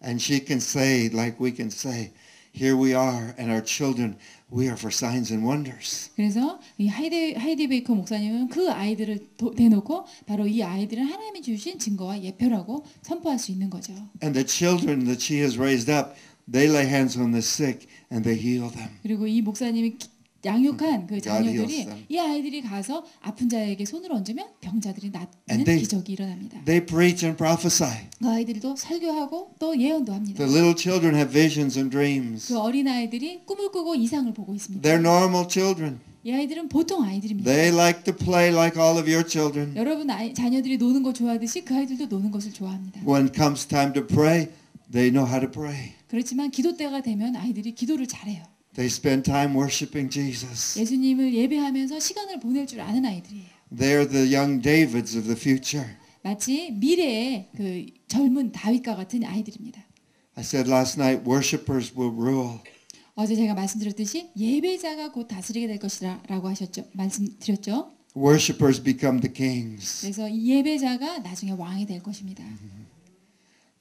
And she can say, like we can say, here we are and our children, we are for signs and wonders. 그래서 이 하이디 베이커 목사님은 그 아이들을 대놓고 바로 이 아이들은 하나님이 주신 증거와 예표라고 선포할 수 있는 거죠. And the children that she has raised up, they lay hands on the sick and they heal them. 그리고 이 목사님이 양육한 그 God 자녀들이 heals them. 이 아이들이 가서 아픈 자에게 손을 얹으면 병자들이 낫는 And they- 기적이 일어납니다. They preach and prophesy. 그 아이들도 설교하고 또 예언도 합니다. The little children have visions and dreams. 그 어린 아이들이 꿈을 꾸고 이상을 보고 있습니다. They're normal children. 이 아이들은 보통 아이들입니다. They like to play like all of your children. 여러분 자녀들이 노는 거 좋아하듯이 그 아이들도 노는 것을 좋아합니다. When comes time to pray, they know how to pray. 그렇지만 기도 때가 되면 아이들이 기도를 잘해요. They spend time worshiping Jesus. 예수님을 예배하면서 시간을 보낼 줄 아는 아이들이에요. They're the young Davids of the future. 마치 미래의 그 젊은 다윗과 같은 아이들입니다. I said last night, worshipers will rule. 어제 제가 말씀드렸듯이 예배자가 곧 다스리게 될 것이라고 하셨죠. 말씀드렸죠. Worshipers become the kings. 그래서 이 예배자가 나중에 왕이 될 것입니다.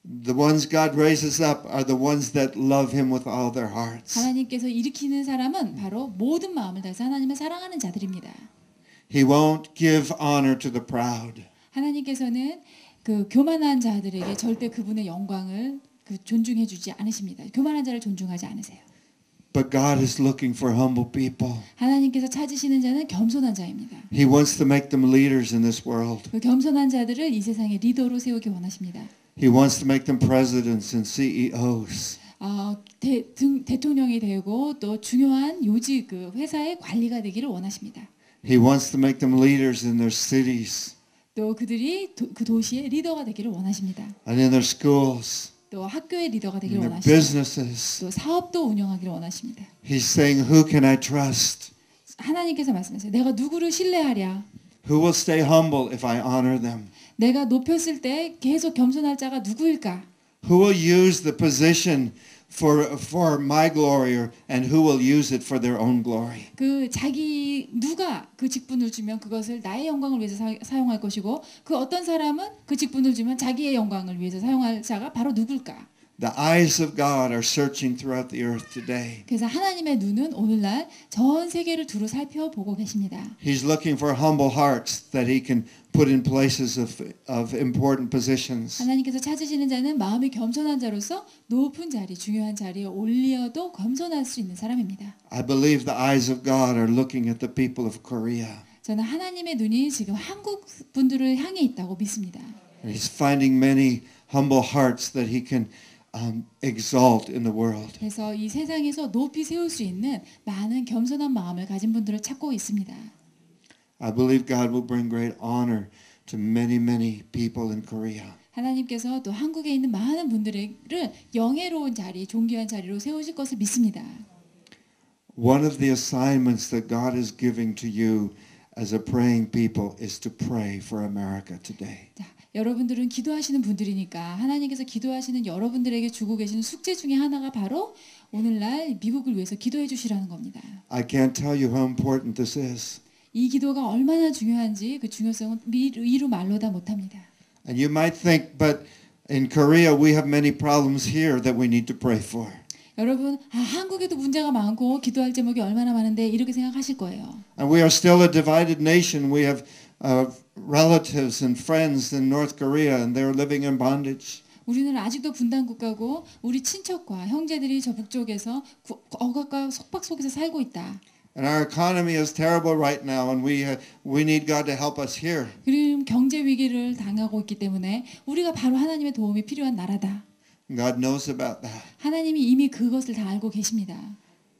The ones God raises up are the ones that love him with all their hearts. 하나님께서 일으키는 사람은 바로 모든 마음을 다해서 하나님을 사랑하는 자들입니다. He won't give honor to the proud. 하나님께서는 그 교만한 자들에게 절대 그분의 영광을 존중해 주지 않으십니다. 교만한 자를 존중하지 않으세요. But God is looking for humble people. 하나님께서 찾으시는 자는 겸손한 자입니다. He wants to make them leaders in this world. 그 겸손한 자들을 이 세상의 리더로 세우기 원하십니다. He wants to make them presidents and CEOs. 대통령이 되고 또 중요한 요직 그 회사의 관리가 되기를 원하십니다. He wants to make them leaders in their cities 또 그들이 그 도시의 리더가 되기를 원하십니다. and in their schools, 또 학교의 리더가 되기를 in their 원하십니다. businesses. 또 사업도 운영하기를 원하십니다. He's saying, who can I trust? 하나님께서 말씀하세요. 내가 누구를 신뢰하랴? Who will stay humble if I honor them? 내가 높였을 때 계속 겸손할 자가 누구일까? Who will use the position for my glory and who will use it for their own glory? 그 자기 누가 그 직분을 주면 그것을 나의 영광을 위해서 사용할 것이고 그 어떤 사람은 그 직분을 주면 자기의 영광을 위해서 사용할 자가 바로 누굴까? The eyes of God are searching throughout the earth today. 그래서 하나님의 눈은 오늘날 전 세계를 두루 살펴보고 계십니다. He's looking for humble hearts that he can put in places of important positions. 하나님께서 찾으시는 자는 마음이 겸손한 자로서 높은 자리, 중요한 자리에 올려도 겸손할 수 있는 사람입니다. I believe the eyes of God are looking at the people of Korea. 저는 하나님의 눈이 지금 한국 분들을 향해 있다고 믿습니다. And he's finding many humble hearts that he can exalt in the world. 그래서 이 세상에서 높이 세울 수 있는 많은 겸손한 마음을 가진 분들을 찾고 있습니다. I believe God will bring great honor to many, many people in Korea. 하나님께서 또 한국에 있는 많은 분들을 영예로운 자리, 존귀한 자리로 세우실 것을 믿습니다. One of the assignments that God is giving to you as a praying people is to pray for America today. 자, 여러분들은 기도하시는 분들이니까 하나님께서 기도하시는 여러분들에게 주고 계시는 숙제 중에 하나가 바로 오늘날 미국을 위해서 기도해 주시라는 겁니다. I can't tell you how important this is. 이 기도가 얼마나 중요한지 그 중요성은 이루 말로 다 못합니다. And you might think, but in Korea we have many problems here that we need to pray for. 여러분, 한국에도 문제가 많고 기도할 제목이 얼마나 많은데 이렇게 생각하실 거예요. And we are still a divided nation. We have relatives and friends in North Korea and they're living in bondage. 우리는 아직도 분단 국가고 우리 친척과 형제들이 저 북쪽에서 억압과 속박 속에서 살고 있다. And our economy is terrible right now and we need God to help us here. 그리고 경제 위기를 당하고 있기 때문에 우리가 바로 하나님의 도움이 필요한 나라다. God knows about that. 하나님이 이미 그것을 다 알고 계십니다.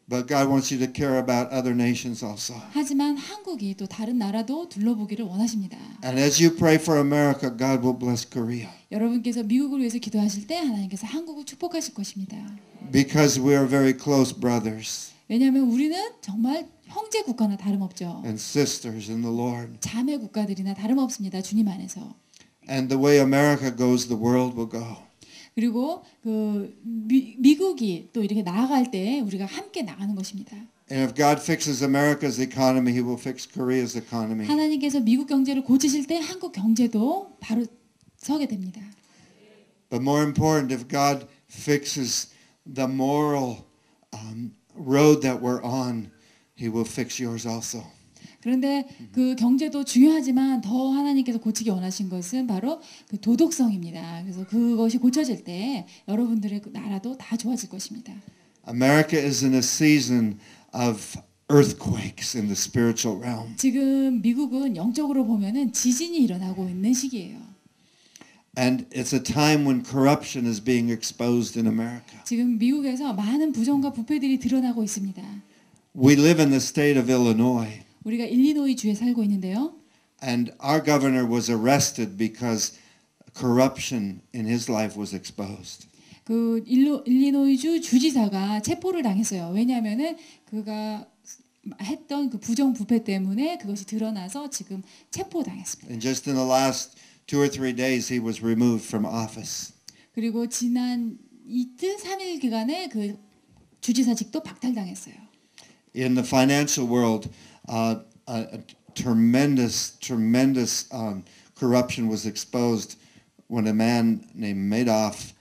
But God wants you to care about other nations also. 하지만 한국이 또 다른 나라도 둘러보기를 원하십니다. And as you pray for America, God will bless Korea. 여러분께서 미국을 위해서 기도하실 때 하나님께서 한국을 축복하실 것입니다. Because we are very close brothers 왜냐하면 우리는 정말 형제 국가나 다름없죠. and sisters in the Lord. 자매 국가들이나 다름없습니다. 주님 안에서. And the way America goes, the world will go. 그리고 그 미국이 또 이렇게 나아갈 때 우리가 함께 나가는 것입니다. And if God fixes America's economy, He will fix Korea's economy. 하나님께서 미국 경제를 고치실 때 한국 경제도 바로 서게 됩니다. But more important, if God fixes the moral road that we're on, He will fix yours also. 그런데 그 경제도 중요하지만 더 하나님께서 고치기 원하신 것은 바로 그 도덕성입니다. 그래서 그것이 고쳐질 때 여러분들의 그 나라도 다 좋아질 것입니다. America is in a season of earthquakes in the spiritual realm. 지금 미국은 영적으로 보면은 지진이 일어나고 있는 시기예요. And it's a time when corruption is being exposed in America. 지금 미국에서 많은 부정과 부패들이 드러나고 있습니다. We live in the state of Illinois. 우리가 일리노이 주에 살고 있는데요. And our governor was arrested because corruption in his life was exposed. 그 일리노이주 주지사가 체포를 당했어요. 왜냐하면은 그가 했던 그 부정 부패 때문에 그것이 드러나서 지금 체포당했습니다. And just in the last 2 or 3 days he was removed from office. 그리고 지난 이틀 3일 기간에 그 주지사직도 박탈당했어요. In the financial world, a tremendous corruption was exposed when a man named Madoff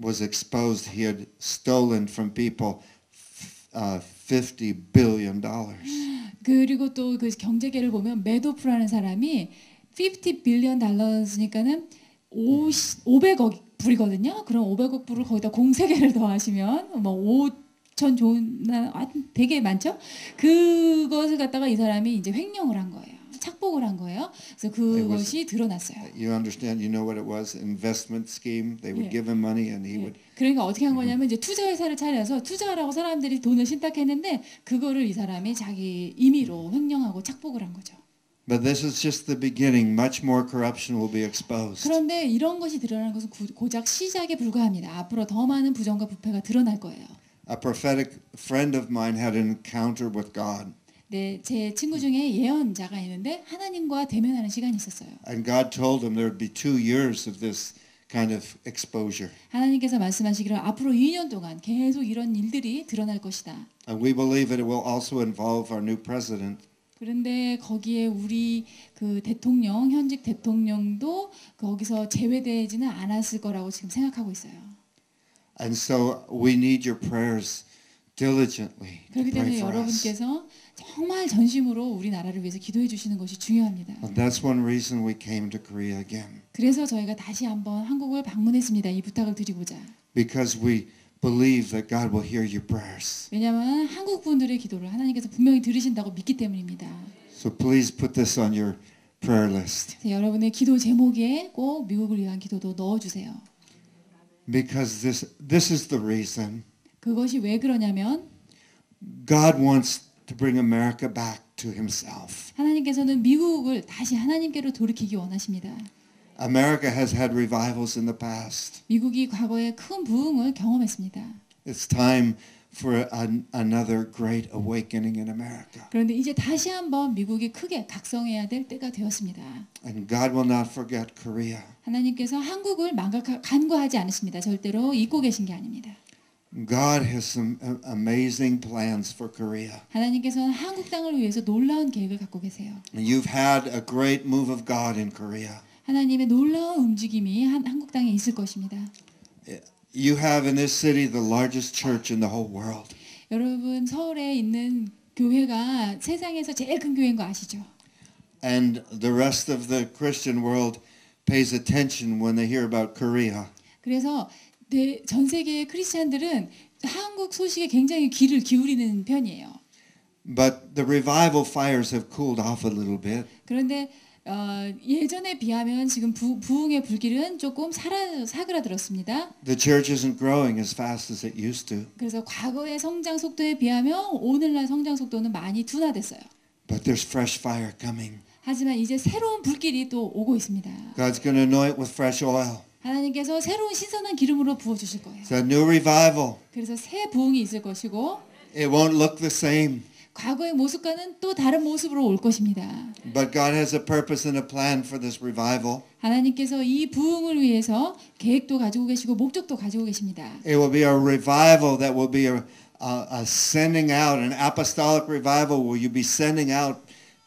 was exposed. He had stolen from people $50 billion. 그리고 또 그 경제계를 보면 매도프라는 사람이 50 빌리언 달러니까는 500억 불이거든요. 그럼 500억 불을 거기다 공세계를 더하시면 뭐 5천 좋은 되게 많죠. 그것을 갖다가 이 사람이 이제 횡령을 한 거예요. 착복을 한 거예요. 그래서 그것이 드러났어요. You understand? You know what it was? Investment scheme. They would give him money, and he would. 그러니까 어떻게 한 거냐면 이제 투자회사를 차려서 투자하라고 사람들이 돈을 신탁했는데 그거를 이 사람이 자기 임의로 횡령하고 착복을 한 거죠. But this is just the beginning. Much more corruption will be exposed. 그런데 이런 것이 드러나는 것은 고작 시작에 불과합니다. 앞으로 더 많은 부정과 부패가 드러날 거예요. A prophetic friend of mine had an encounter with God. 네, 제 친구 중에 예언자가 있는데 하나님과 대면하는 시간이 있었어요. And God told him there would be 2 years of this kind of exposure. 하나님께서 말씀하시기를 앞으로 2년 동안 계속 이런 일들이 드러날 것이다. And we believe that it will also involve our new president. 그런데 거기에 우리 그 대통령, 현직 대통령도 거기서 제외되지는 않았을 거라고 지금 생각하고 있어요. And so we need your prayers diligently to 그렇기 pray 때문에 for us. 여러분께서 정말 전심으로 우리 나라를 위해서 기도해 주시는 것이 중요합니다. And that's one reason we came to Korea again. 그래서 저희가 다시 한번 한국을 방문했습니다. 이 부탁을 드리고자. Because we believe that God will hear your prayers. 왜냐하면 한국 분들의 기도를 하나님께서 분명히 들으신다고 믿기 때문입니다. So please put this on your prayer list. 여러분의 기도 제목에 꼭 미국을 위한 기도도 넣어주세요. Because this is the reason 그것이 왜 그러냐면 God wants to bring America back to himself. 하나님께서는 미국을 다시 하나님께로 돌이키기 원하십니다. America has had revivals in the past. 미국이 과거에 큰 부흥을 경험했습니다. It's time for another great awakening in America. 그런데 이제 다시 한번 미국이 크게 각성해야 될 때가 되었습니다. And God will not forget Korea. 하나님께서 한국을 간과하지 않으십니다. 절대로 잊고 계신 게 아닙니다. God has some amazing plans for Korea. 하나님께서는 한국 땅을 위해서 놀라운 계획을 갖고 계세요. And you've had a great move of God in Korea. 하나님의 놀라운 움직임이 한국 땅에 있을 것입니다. You have in this city the largest church in the whole world. 여러분 서울에 있는 교회가 세상에서 제일 큰 교회인 거 아시죠? And the rest of the Christian world pays attention when they hear about Korea. 그래서 전 세계의 크리스찬들은 한국 소식에 굉장히 귀를 기울이는 편이에요. But the revival fires have cooled off a little bit. 그런데 예전에 비하면 지금 부흥의 불길은 조금 사그라들었습니다. The church isn't growing as fast as it used to. 그래서 과거의 성장 속도에 비하면 오늘날 성장 속도는 많이 둔화됐어요. But there's fresh fire coming. 하지만 이제 새로운 불길이 또 오고 있습니다. God's going to anoint with fresh oil. 하나님께서 새로운 신선한 기름으로 부어 주실 거예요. It's a new revival. 그래서 새 부흥이 있을 것이고 It won't look the same. 과거의 모습과는 또 다른 모습으로 올 것입니다. But God has a purpose and a plan for this revival. 하나님께서 이 부흥을 위해서 계획도 가지고 계시고 목적도 가지고 계십니다. It will be a revival that will be a sending out, an apostolic revival where you'll be sending out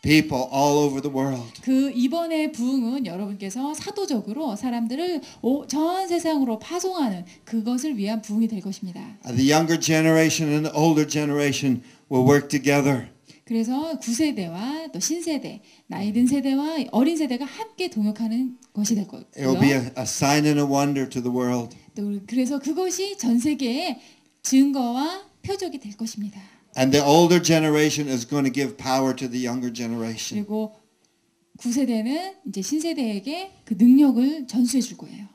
people all over the world. 그 이번의 부흥은 여러분께서 사도적으로 사람들을 전 세상으로 파송하는 그것을 위한 부흥이 될 것입니다. The younger generation and the older generation will work together. 그래서 구세대와 또 신세대, 나이 든 세대와 어린 세대가 함께 동역하는 것이 될 거고요. It will be a sign and a wonder to the world. 또 그래서 그것이 전 세계의 증거와 표적이 될 것입니다. And the older generation is going to give power to the younger generation. 그리고 구세대는 이제 신세대에게 그 능력을 전수해 줄 거예요.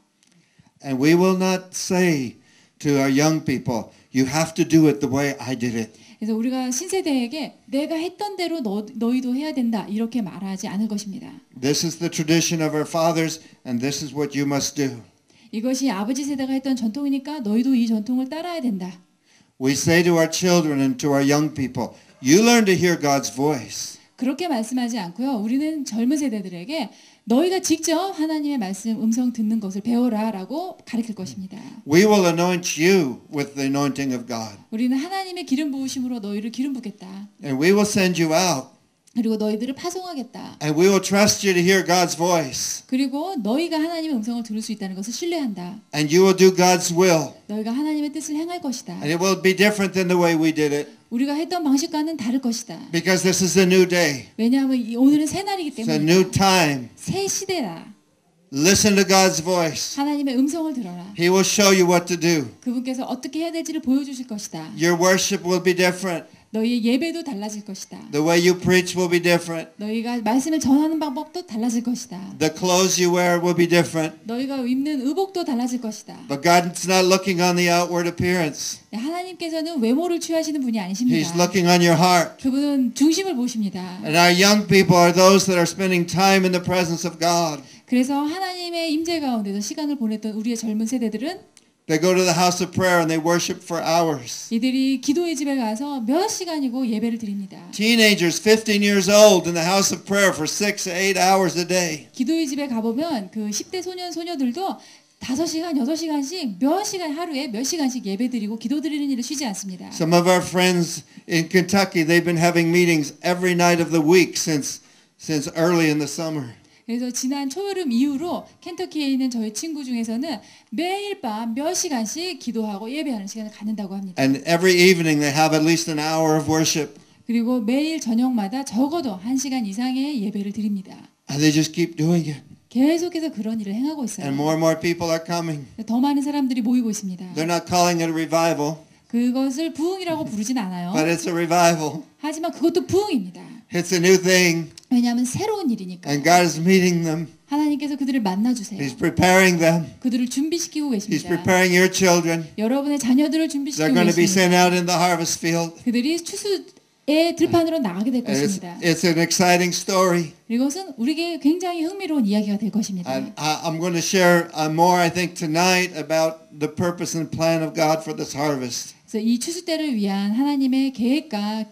And we will not say to our young people, you have to do it the way I did it. 그래서 우리가 신세대에게 내가 했던 대로 너희도 해야 된다 이렇게 말하지 않을 것입니다. This is the tradition of our fathers and this is what you must do. 이것이 아버지 세대가 했던 전통이니까 너희도 이 전통을 따라야 된다. We say to our children and to our young people, you learn to hear God's voice. 그렇게 말씀하지 않고요. 우리는 젊은 세대들에게 너희가 직접 하나님의 말씀 음성 듣는 것을 배워라라고 가르칠 것입니다. We will anoint you with the anointing of God. 우리는 하나님의 기름 부으심으로 너희를 기름 붓겠다. And we will send you out. 그리고 너희들을 파송하겠다. And we will trust you to hear God's voice. 그리고 너희가 하나님의 음성을 들을 수 있다는 것을 신뢰한다. And you will do God's will. 너희가 하나님의 뜻을 행할 것이다. And it will be different than the way we did it. 우리가 했던 방식과는 다를 것이다. Because this is a new day. 왜냐하면 오늘은 새 날이기 It's a 때문에 new time. 새 시대다. Listen to God's voice. 하나님의 음성을 들어라. He will show you what to do. 그분께서 어떻게 해야 될지를 보여주실 것이다. Your worship will be different. 너희의 예배도 달라질 것이다. The way you preach will be different. 너희가 말씀을 전하는 방법도 달라질 것이다. The clothes you wear will be different. 너희가 입는 의복도 달라질 것이다. But God's not looking on the outward appearance. 하나님께서는 외모를 취하시는 분이 아니십니다. He's looking on your heart. 그분은 중심을 보십니다. And our young people are those that are spending time in the presence of God. 그래서 하나님의 임재 가운데서 시간을 보냈던 우리의 젊은 세대들은 They go to the house of prayer and they worship for hours. 이들이 기도의 집에 가서 몇 시간이고 예배를 드립니다. Teenagers 15 years old in the house of prayer for 6 to 8 hours a day. 기도의 집에 가보면 그 10대 소녀들도 5시간, 6시간씩 몇 시간 하루에 몇 시간씩 예배 드리고 기도 드리는 일을 쉬지 않습니다. Some of our friends in Kentucky, they've been having meetings every night of the week since early in the summer. 그래서 지난 초여름 이후로 켄터키에 있는 저희 친구 중에서는 매일 밤 몇 시간씩 기도하고 예배하는 시간을 갖는다고 합니다. And every evening they have at least an hour of worship. 그리고 매일 저녁마다 적어도 1시간 이상의 예배를 드립니다. And they just keep doing it. 계속해서 그런 일을 행하고 있어요. And more people are coming. 더 많은 사람들이 모이고 있습니다. They're not calling it a revival, 그것을 부흥이라고 부르진 않아요. but it's a revival. 하지만 그것도 부흥입니다. It's a new thing. 왜냐하면 새로운 일이니까. And God is meeting them. 하나님께서 그들을 만나주세요. He's preparing them. 그들을 준비시키고 He's 계십니다. preparing your children. 여러분의 자녀들을 They're 준비시키고 going to be 계십니다. sent out in the harvest field. 그들이 추수의 들판으로 나가게 될 And 것입니다. it's an exciting story. 이것은 우리에게 굉장히 흥미로운 이야기가 될 것입니다. And I'm going to share more, I think, tonight about the purpose and plan of God for this harvest. 그래서 이 추수 때를 위한 하나님의 계획과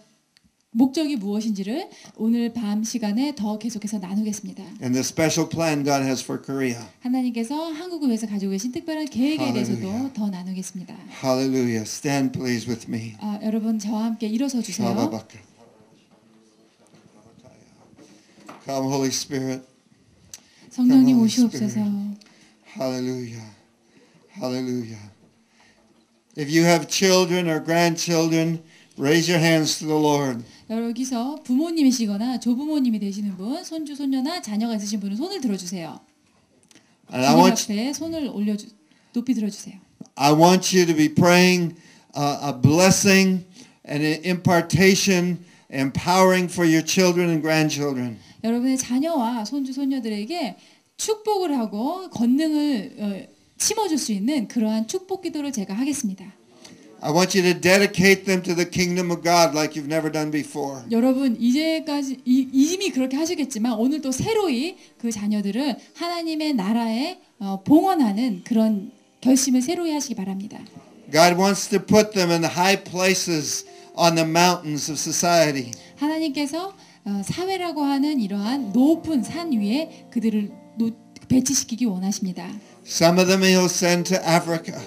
목적이 무엇인지를 오늘 밤 시간에 더 계속해서 나누겠습니다. And the special plan God has for Korea. 하나님께서 한국을 위해서 가지고 계신 특별한 계획에 대해서도 Hallelujah. 더 나누겠습니다. Hallelujah. Stand please with me. 여러분 저와 함께 일어서 주세요. Come, Holy Spirit. 성령님 Holy 오시옵소서. Hallelujah. Hallelujah. If you have children or grandchildren, raise your hands to the Lord. 여기서 부모님이시거나 조부모님이 되시는 분, 손주, 손녀나 자녀가 있으신 분은 손을 들어주세요. And I 주님 want 앞에 손을 높이 들어주세요. I want you to be praying a blessing and an impartation, empowering for your children and grandchildren. 여러분의 자녀와 손주, 손녀들에게 축복을 하고 권능을 심어줄 수 있는 그러한 축복 기도를 제가 하겠습니다. I want you to dedicate them to the kingdom of God like you've never done before. 여러분 이제까지 이미 그렇게 하시겠지만 오늘 또 새로이 그 자녀들을 하나님의 나라에 봉헌하는 그런 결심을 새로이 하시기 바랍니다. God wants to put them in the high places on the mountains of society. 하나님께서 사회라고 하는 이러한 높은 산 위에 그들을 배치시키기 원하십니다. Some of them He'll send to Africa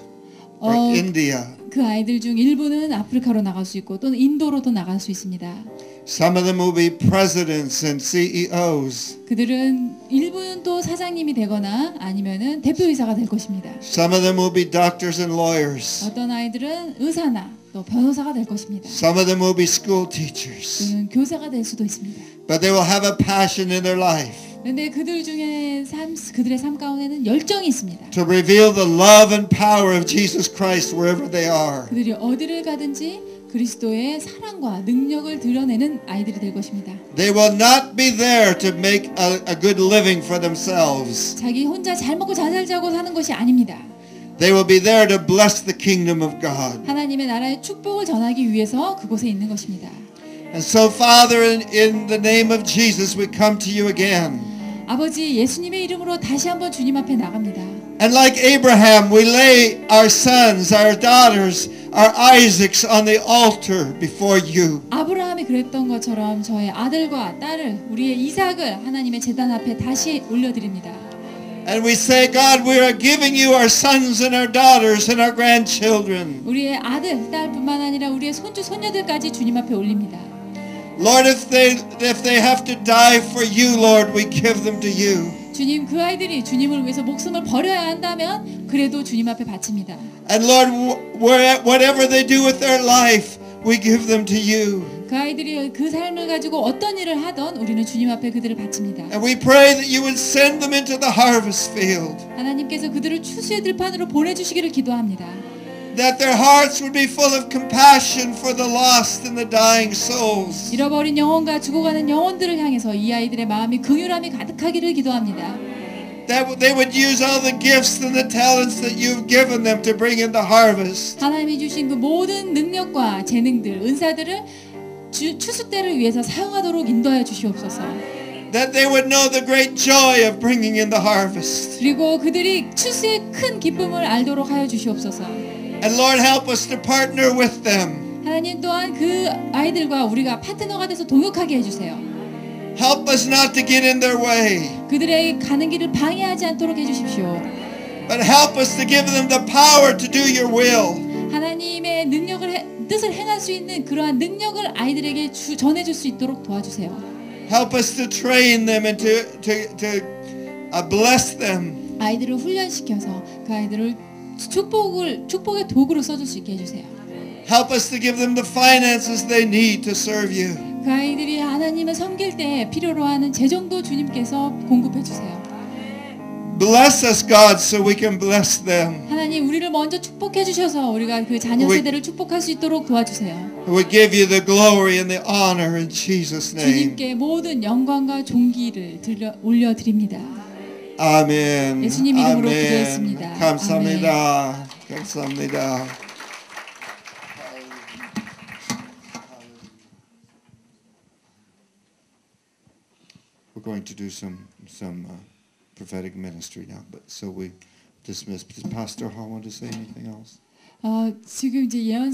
or India. 그 아이들 중 일부는 아프리카로 나갈 수 있고 또는 인도로도 나갈 수 있습니다. Some of them will be presidents and CEOs. 그들은 일부는 또 사장님이 되거나 아니면은 대표이사가 될 것입니다. Some of them will be doctors and lawyers. 어떤 아이들은 의사나 또 변호사가 될 것입니다. Some of them will be school teachers. 또는 교사가 될 수도 있습니다. But they will have a passion in their life 그런데 그들 중에 그들의 삶 가운데는 열정이 있습니다. to reveal the love and power of Jesus Christ wherever they are. 그들이 어디를 가든지 그리스도의 사랑과 능력을 드러내는 아이들이 될 것입니다. They will not be there to make a good living for themselves. 자기 혼자 잘 먹고 잘 살자고 사는 것이 아닙니다. They will be there to bless the kingdom of God. 하나님의 나라의 축복을 전하기 위해서 그곳에 있는 것입니다. And so, Father, in the name of Jesus, we come to you again. 아버지 예수님의 이름으로 다시 한번 주님 앞에 나갑니다. And like Abraham, we lay our sons, our daughters, our Isaacs on the altar before you. 아브라함이 그랬던 것처럼 저의 아들과 딸을 우리의 이삭을 하나님의 제단 앞에 다시 올려드립니다. And we say, God, we are giving you our sons and our daughters and our grandchildren. 우리의 아들, 딸뿐만 아니라 우리의 손주, 손녀들까지 주님 앞에 올립니다. Lord, if they have to die for you, Lord, we give them to you. 주님, 그 아이들이 주님을 위해서 목숨을 버려야 한다면 그래도 주님 앞에 바칩니다. And Lord, whatever they do with their life, we give them to you. 그 아이들이 그 삶을 가지고 어떤 일을 하던 우리는 주님 앞에 그들을 바칩니다. And we pray that you would send them into the harvest field. 하나님께서 그들을 추수의 들판으로 보내주시기를 기도합니다. That their hearts would be full of compassion for the lost and the dying souls. 잃어버린 영혼과 죽어가는 영혼들을 향해서 이 아이들의 마음이 긍휼함이 가득하기를 기도합니다. That they would use all the gifts and the talents that you've given them to bring in the harvest. 하나님이 주신 그 모든 능력과 재능들, 은사들을 추수 때를 위해서 사용하도록 인도하여 주시옵소서. That they would know the great joy of bringing in the harvest. 그리고 그들이 추수의 큰 기쁨을 알도록 하여 주시옵소서. And Lord, help us to partner with them. 하나님 또한 그 아이들과 우리가 파트너가 돼서 동역하게 해주세요. Help us not to get in their way. 그들의 가는 길을 방해하지 않도록 해주십시오. But help us to give them the power to do your will. 하나님의 뜻을 행할 수 있는 그러한 능력을 아이들에게 전해줄 수 있도록 도와주세요. Help us to train them and to bless them. 아이들을 훈련시켜서 그 아이들을 축복의 도구로 써줄 수 있게 해주세요. Help us to give them the finances they need to serve you. 그 아이들이 하나님을 섬길 때 필요로 하는 재정도 주님께서 공급해 주세요. Bless us, God, so we can bless them. 하나님, 우리를 먼저 축복해 주셔서 우리가 그 자녀 세대를 축복할 수 있도록 도와주세요. We give you the glory and the honor in Jesus' name. 주님께 모든 영광과 존귀를 올려드립니다. 아멘. 예수님 이름으로 아멘. 기도했습니다. 감사합니다. 감사합니다. We're going to do some prophetic ministry now, but so we dismiss. Does Pastor Hall want to say anything else? 지금 이제 예언